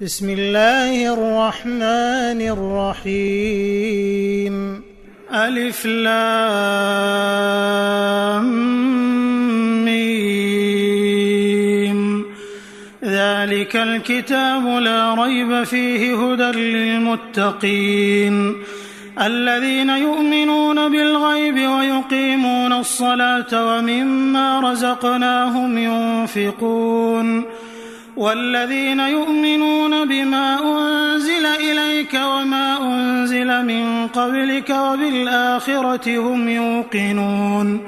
بسم الله الرحمن الرحيم. ألف لام ميم. ذلك الكتاب لا ريب فيه هدى للمتقين الذين يؤمنون بالغيب ويقيمون الصلاة ومما رزقناهم ينفقون والذين يؤمنون بما أنزل إليك وما أنزل من قبلك وبالآخرة هم يوقنون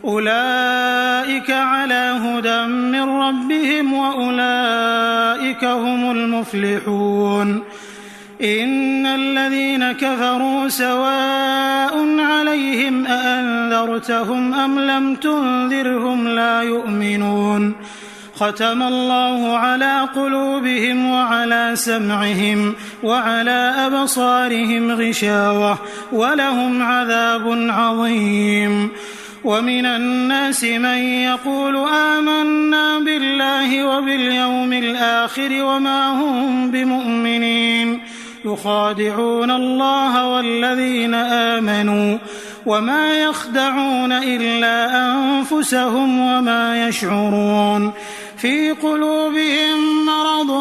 أولئك على هدى من ربهم وأولئك هم المفلحون. إن الذين كفروا سواء عليهم أأنذرتهم أم لم تنذرهم لا يؤمنون. ختم الله على قلوبهم وعلى سمعهم وعلى أبصارهم غشاوة ولهم عذاب عظيم. ومن الناس من يقول آمنا بالله وباليوم الآخر وما هم بمؤمنين يخادعون الله والذين آمنوا وما يخدعون إلا أنفسهم وما يشعرون. في قلوبهم مرض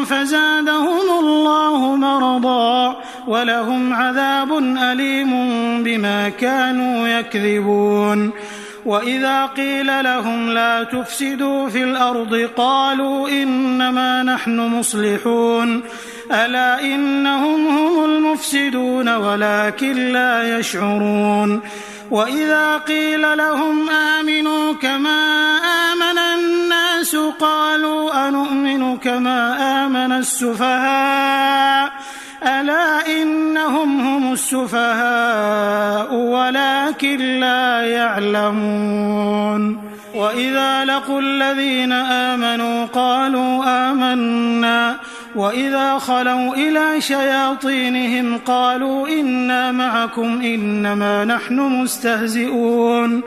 فزادهم الله مرضا ولهم عذاب أليم بما كانوا يكذبون. وإذا قيل لهم لا تفسدوا في الأرض قالوا إنما نحن مصلحون ألا إنهم هم المفسدون ولكن لا يشعرون. وإذا قيل لهم آمنوا كما آمن الناس قالوا أنؤمن كما آمن السفهاء ألا إنهم هم السفهاء ولكن لا يعلمون. وإذا لقوا الذين آمنوا قالوا آمنا وإذا خلوا إلى شياطينهم قالوا إنا معكم إنما نحن مستهزئون.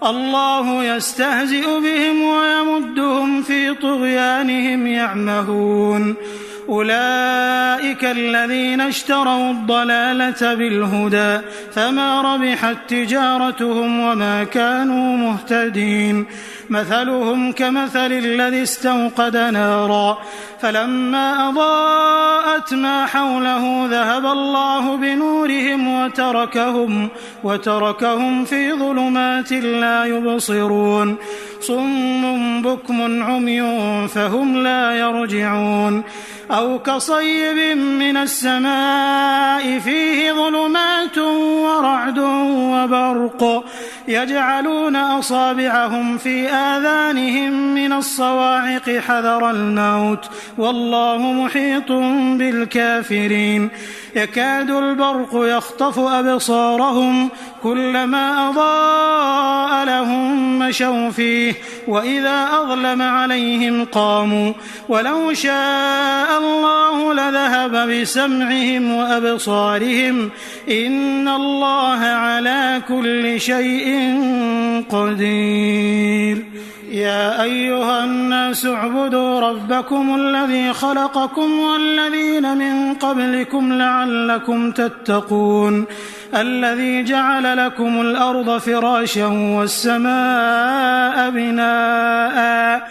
الله يستهزئ بهم ويمدهم في طغيانهم يعمهون. أولئك الذين اشتروا الضلالة بالهدى فما ربحت تجارتهم وما كانوا مهتدين. مثلهم كمثل الذي استوقد نارا فلما أضاءت ما حوله ذهب الله بنورهم وتركهم في ظلمات لا يبصرون. صم بكم عمي فهم لا يرجعون. أو كصيب من السماء فيه ظلمات ورعد وبرق يجعلون أصابعهم في آذانهم من الصواعق حذر الموت والله محيط بالكافرين. يكاد البرق يخطف أبصارهم كلما أضاء لهم مشوا فيه وإذا أظلم عليهم قاموا ولو شاء الله لذهب بسمعهم وأبصارهم إن الله على كل شيء قدير. يا أيها الناس اعبدوا ربكم الذي خلقكم والذين من قبلكم لعلكم تتقون الذي جعل لكم الأرض فراشا والسماء بناء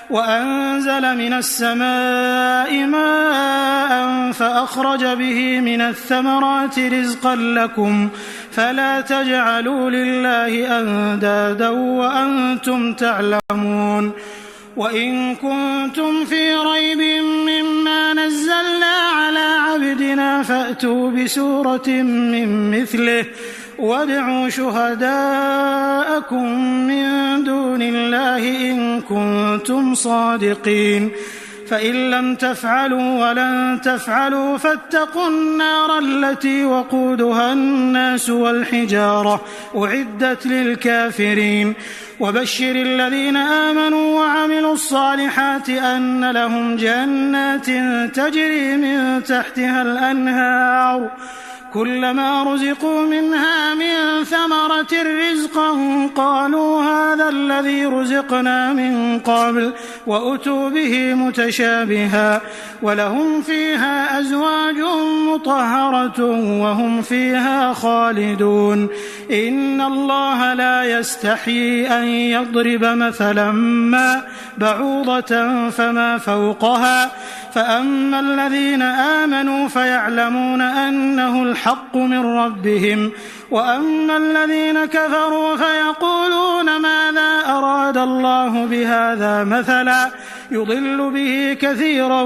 وأنزل من السماء ماء فأخرج به من الثمرات رزقا لكم فلا تجعلوا لله أندادا وأنتم تعلمون. وإن كنتم في ريب مما نزلنا على عبدنا فأتوا بسورة من مثله وادعوا شهداءكم من دون الله إن كنتم صادقين. فإن لم تفعلوا ولن تفعلوا فاتقوا النار التي وقودها الناس والحجارة أعدت للكافرين. وبشر الذين آمنوا وعملوا الصالحات أن لهم جنات تجري من تحتها الأنهار كلما رزقوا منها من ثمرة رزقا قالوا هذا الذي رزقنا من قبل وأتوا به متشابها ولهم فيها أزواج مطهرة وهم فيها خالدون إن الله لا يستحيي أن يضرب مثلا ما بعوضة فما فوقها فأما الذين آمنوا فيعلمون أنه الحق من ربهم وأما الذين كفروا فيقولون ماذا أراد الله بهذا مثلا يضل به كثيرا